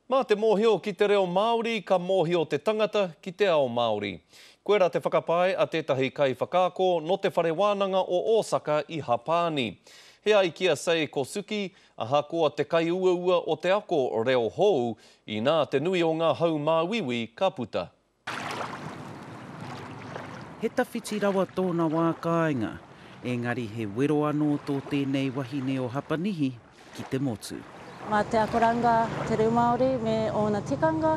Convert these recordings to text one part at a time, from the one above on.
Mā te mōhio ki te reo Māori, ka mōhio te tangata ki te ao Māori. Koera te whakapae a tētahi kai whakaako no te whare wānanga o Osaka i Hapani. Hea i kia sei ko Suki, a hakoa te kai uaua o te ako reo hou, i nā te nui o ngā hau māwiwi ka puta. He tawhiti rawa tōna wā kāinga, engari he wero anō tō tēnei wahine o Hapanihi ki te motu. Mā te akoranga te reo Māori me ōna tikanga,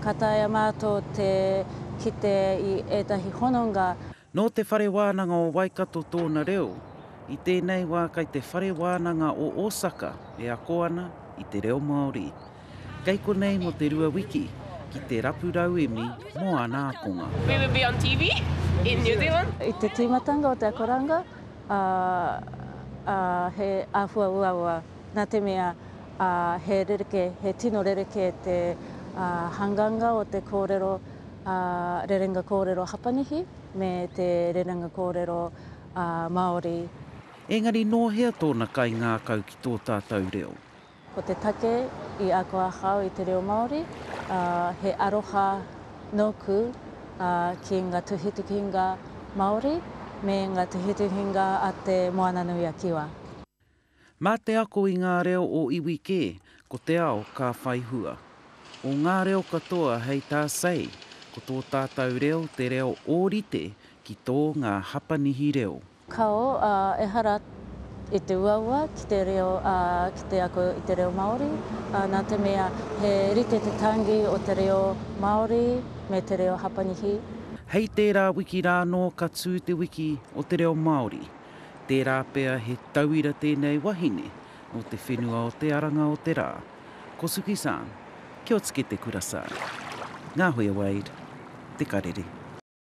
ka taia mātou te kite i ētahi hononga. No te whare wānanga o Waikato tōna reo, i tēnei wā kai te whare wānanga o Osaka e ako ana i te reo Māori. Kei konei mo te rua wiki ki te rapu rauemi mo ana akonga. We will be on TV in New Zealand. I te tīmatanga o te akoranga, he āhua uaua, nā te mea he rereke, he tino rereke te hanganga o te kōrero, rerenga kōrero Hapanihi me te rerenga kōrero Māori. Engari nōhea tōna kai ngā kau ki tō tātou reo. Ko te take i ako ahau i te reo Māori, he aroha nōku ki ngā tuhitukinga Māori me ngā tuhitukinga a te moana nui a Kiwa. Mā te ako i ngā reo o iwi kē, ko te ao ka whai hua. O ngā reo katoa hei tā sei, ko tō tātou reo te reo ōrite ki tō ngā Hapanihi reo. Kao e hara i te uaua ki te reo, ki te ako i te reo Māori, nā te mea he rite te tangi o te reo Māori me te reo Hapanihi. Hei tērā wiki rānō ka tū te wiki o te reo Māori. Tērā pea he tauira tēnei wahine o te whenua o te aranga o te rā. Ko Suki-san, kia o tike te kurasai. Ngā hoi Wade, te karere.